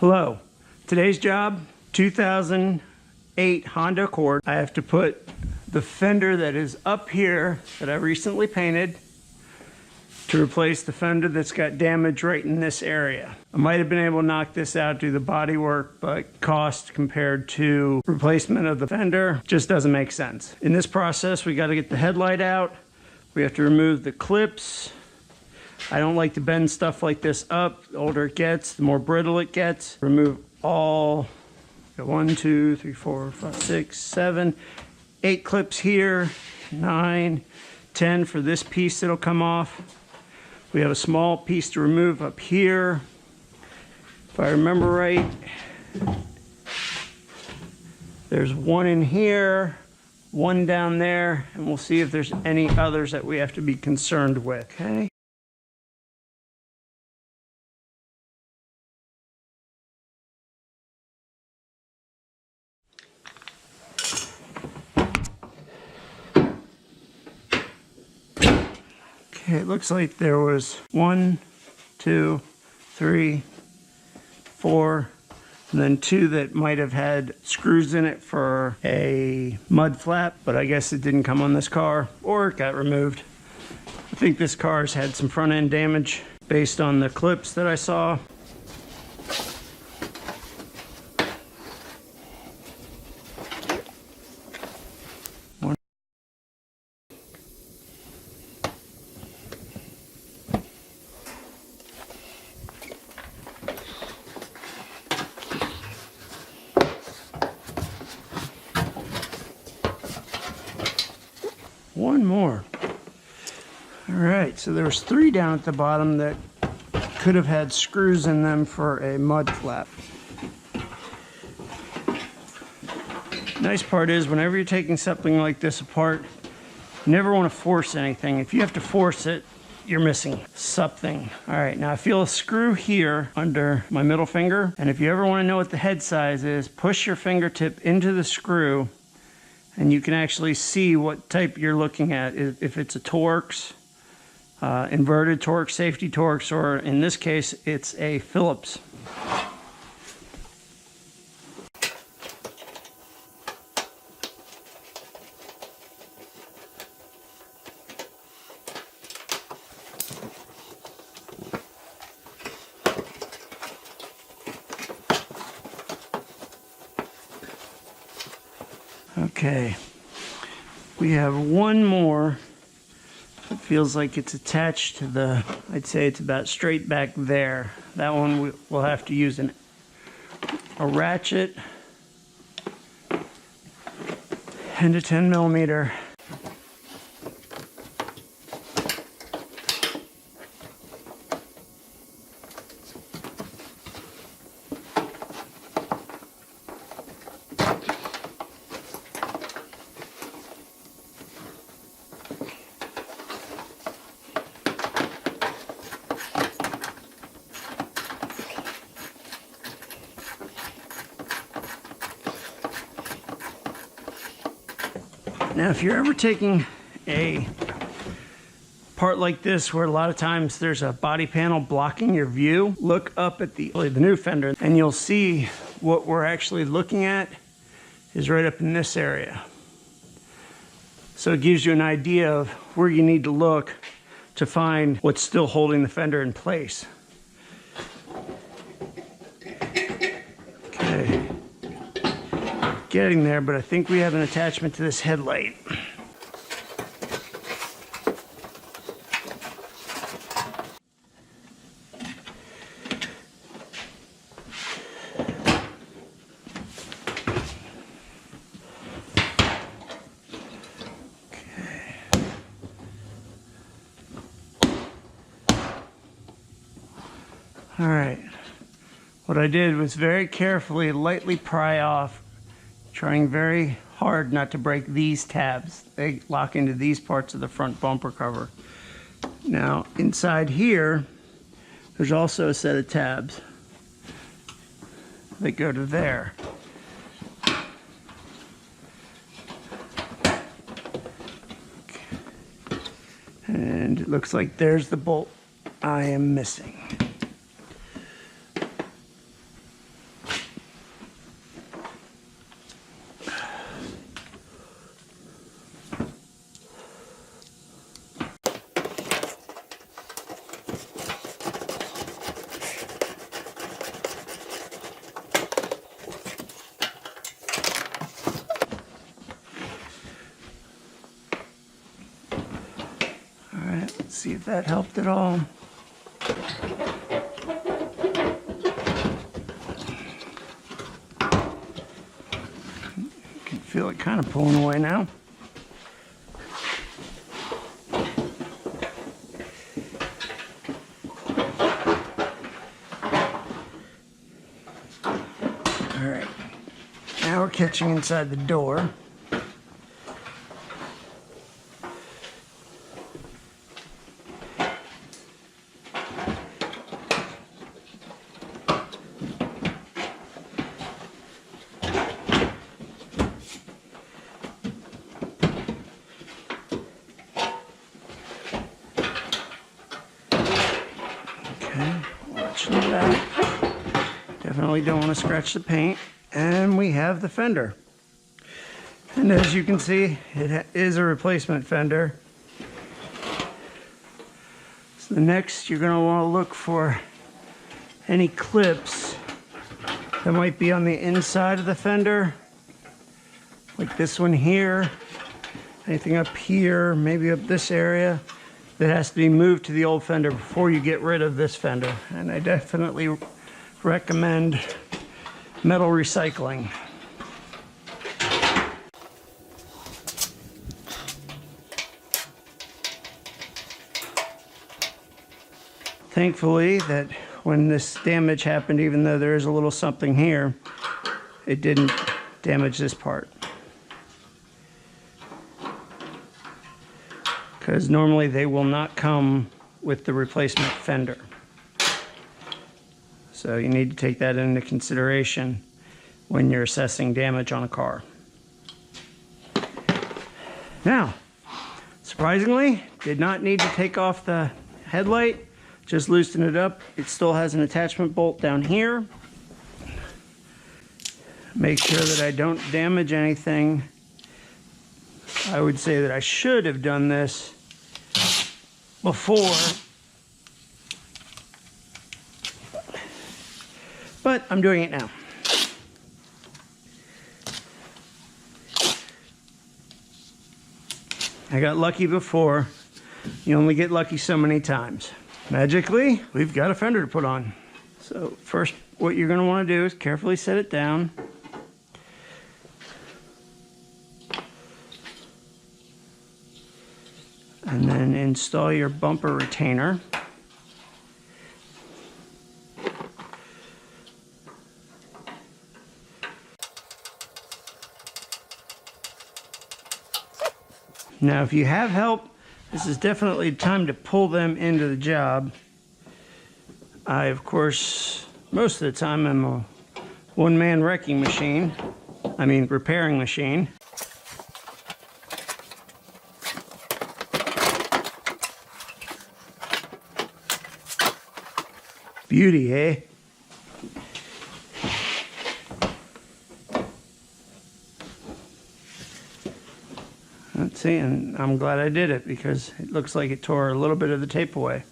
Hello. Today's job, 2008 Honda Accord. I have to put the fender that is up here that I recently painted to replace the fender that's got damage right in this area. I might have been able to knock this out, do the body work, but cost compared to replacement of the fender just doesn't make sense. In this process, we got to get the headlight out. We have to remove the clips. I don't like to bend stuff like this up. The older it gets, the more brittle it gets. Remove all, 1, 2, 3, 4, 5, 6, 7, 8 clips here, 9, 10 for this piece that'll come off. We have a small piece to remove up here. If I remember right, there's one in here, one down there, and we'll see if there's any others that we have to be concerned with, okay? Okay, it looks like there was 1, 2, 3, 4, and then 2 that might have had screws in it for a mud flap, but I guess it didn't come on this car, or it got removed. I think this car's had some front end damage based on the clips that I saw. One more. All right, so there was 3 down at the bottom that could have had screws in them for a mud flap. Nice part is whenever you're taking something like this apart, you never want to force anything. If you have to force it, you're missing something. All right, now I feel a screw here under my middle finger, and if you ever want to know what the head size is, push your fingertip into the screw and you can actually see what type you're looking at. If it's a Torx, inverted Torx, safety Torx, or in this case, it's a Phillips. Okay, we have one more. It feels like it's attached to the, I'd say it's about straight back there. That one we'll have to use a ratchet and a 10mm. Now, if you're ever taking a part like this where a lot of times there's a body panel blocking your view, look up at the new fender and you'll see what we're actually looking at is right up in this area. So it gives you an idea of where you need to look to find what's still holding the fender in place. Okay. Getting there, but I think we have an attachment to this headlight. Okay. All right. What I did was very carefully, lightly pry off, trying very hard not to break these tabs. They lock into these parts of the front bumper cover. Now, inside here, there's also a set of tabs that go to there. And it looks like there's the bolt I am missing. See if that helped at all. You can feel it kind of pulling away now. All right, now we're catching inside the door. Watch that. Definitely don't want to scratch the paint. And we have the fender. And as you can see, it is a replacement fender. So next, you're going to want to look for any clips that might be on the inside of the fender, like this one here, anything up here, maybe up this area, that has to be moved to the old fender before you get rid of this fender. And I definitely recommend metal recycling. Thankfully, that when this damage happened, even though there is a little something here, it didn't damage this part. Because normally they will not come with the replacement fender. So you need to take that into consideration when you're assessing damage on a car. Now, surprisingly, did not need to take off the headlight, just loosen it up. It still has an attachment bolt down here. Make sure that I don't damage anything. I would say that I should have done this before, but I'm doing it now. I got lucky before. You only get lucky so many times. Magically, we've got a fender to put on. So first, what you're going to want to do is carefully set it down. And then install your bumper retainer. Now, if you have help, this is definitely time to pull them into the job. I, of course, most of the time I'm a one-man repairing machine. Beauty, eh? Let's see, and I'm glad I did it because it looks like it tore a little bit of the tape away.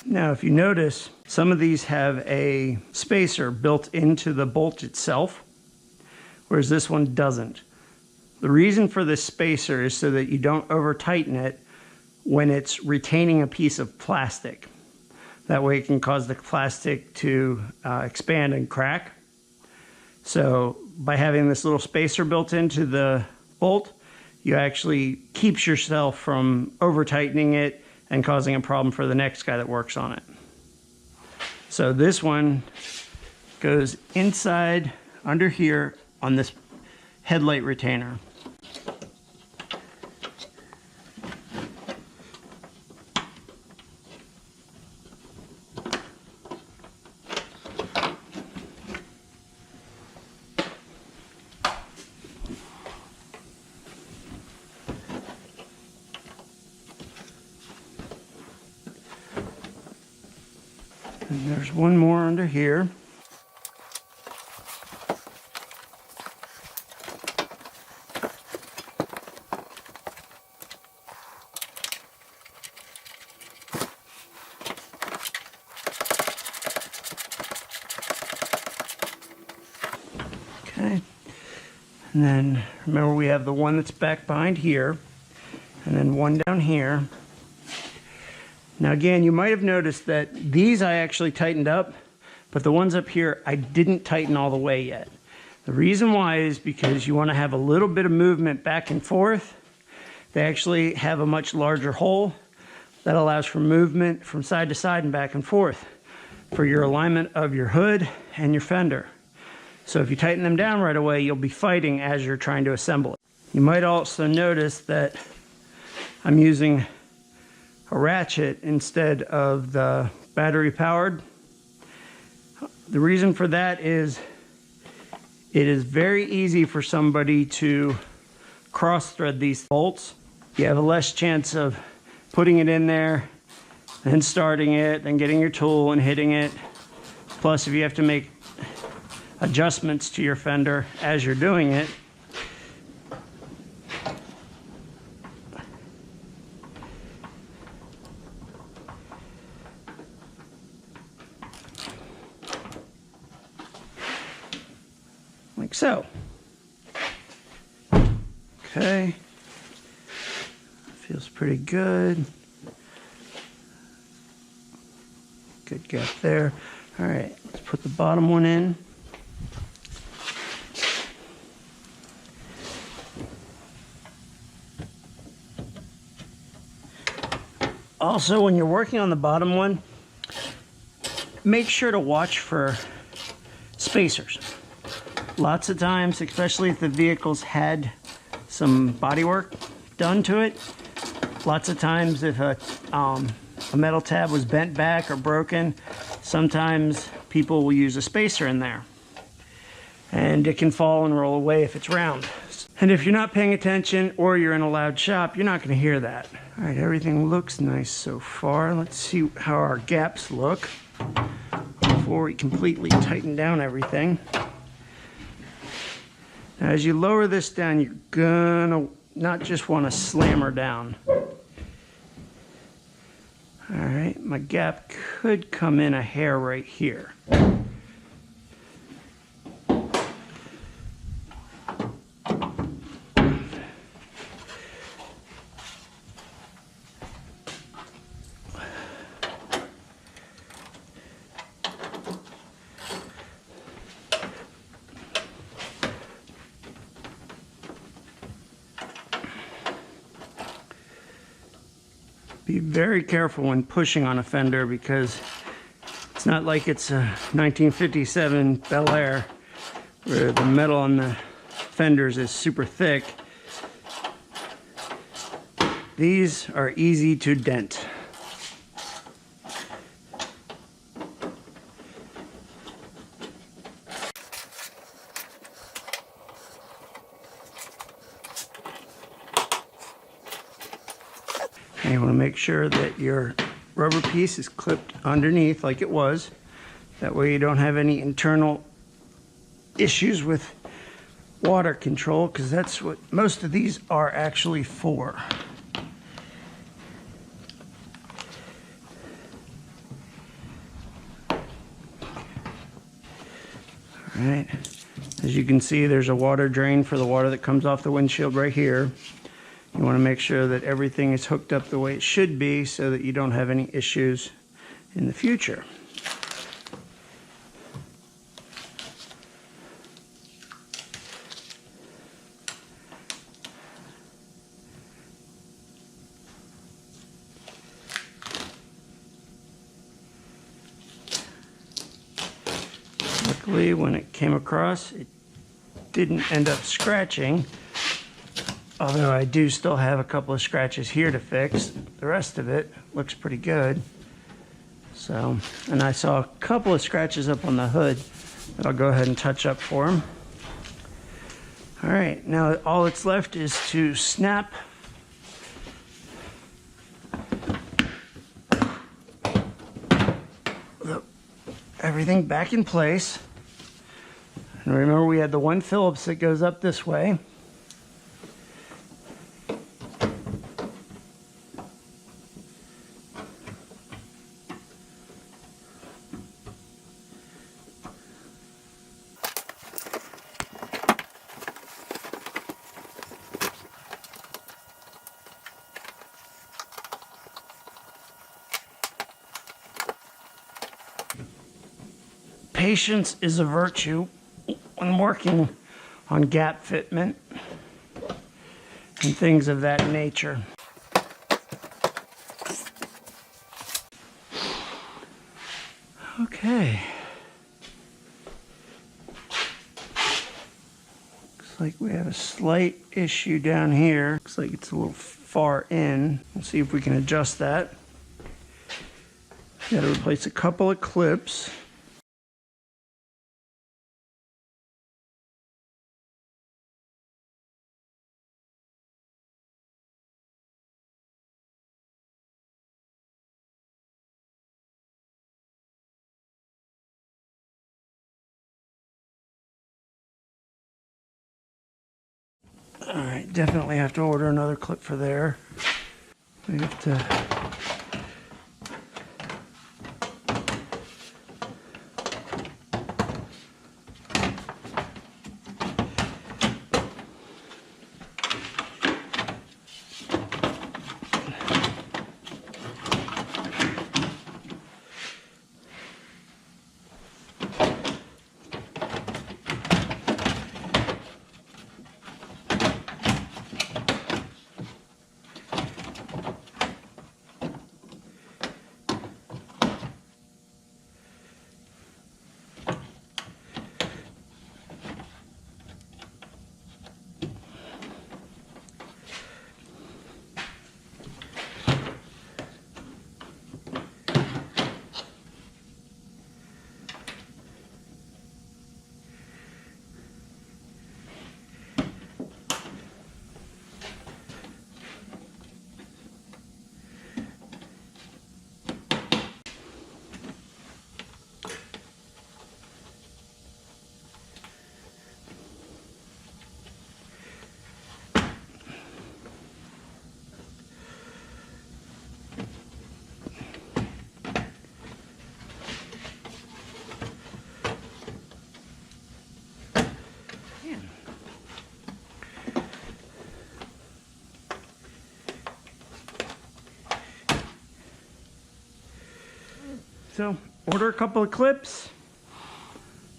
Now, if you notice, some of these have a spacer built into the bolt itself, whereas this one doesn't. The reason for this spacer is so that you don't over tighten it when it's retaining a piece of plastic. That way it can cause the plastic to expand and crack. So by having this little spacer built into the bolt, you actually keeps yourself from over tightening it and causing a problem for the next guy that works on it. So this one goes inside under here on this headlight retainer. And there's one more under here. And then remember, we have the one that's back behind here, and then one down here. Now again, you might have noticed that these I actually tightened up, but the ones up here I didn't tighten all the way yet. The reason why is because you want to have a little bit of movement back and forth. They actually have a much larger hole that allows for movement from side to side and back and forth for your alignment of your hood and your fender. So if you tighten them down right away, you'll be fighting as you're trying to assemble it. You might also notice that I'm using a ratchet instead of the battery powered. The reason for that is it is very easy for somebody to cross thread these bolts. You have a less chance of putting it in there, then starting it, then getting your tool and hitting it. Plus, if you have to make adjustments to your fender as you're doing it, like so. Okay, feels pretty good. Good gap there. All right, let's put the bottom one in. Also, when you're working on the bottom one, make sure to watch for spacers. Lots of times, especially if the vehicle's had some body work done to it, lots of times if a metal tab was bent back or broken, sometimes people will use a spacer in there. And it can fall and roll away if it's round. And if you're not paying attention or you're in a loud shop, you're not going to hear that. All right, everything looks nice so far. Let's see how our gaps look before we completely tighten down everything. Now, as you lower this down, you're gonna not just want to slam her down. All right, my gap could come in a hair right here. Be very careful when pushing on a fender, because it's not like it's a 1957 Bel Air where the metal on the fenders is super thick. These are easy to dent. And you want to make sure that your rubber piece is clipped underneath like it was. That way you don't have any internal issues with water control, because that's what most of these are actually for. All right, as you can see, there's a water drain for the water that comes off the windshield right here. You want to make sure that everything is hooked up the way it should be so that you don't have any issues in the future. Luckily, when it came across, it didn't end up scratching. Although I do still have a couple of scratches here to fix. The rest of it looks pretty good. So, and I saw a couple of scratches up on the hood that I'll go ahead and touch up for them. All right, now all that's left is to snap everything back in place. And remember, we had the one Phillips that goes up this way. patience is a virtue when working on gap fitment and things of that nature. Okay. Looks like we have a slight issue down here. Looks like it's a little far in. We'll see if we can adjust that. Got to replace a couple of clips. All right, definitely have to order another clip for there. We have to. So order a couple of clips,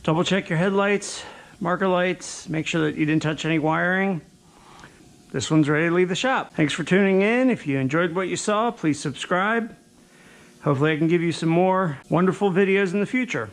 double check your headlights, marker lights, make sure that you didn't touch any wiring. This one's ready to leave the shop. Thanks for tuning in. If you enjoyed what you saw, please subscribe. Hopefully I can give you some more wonderful videos in the future.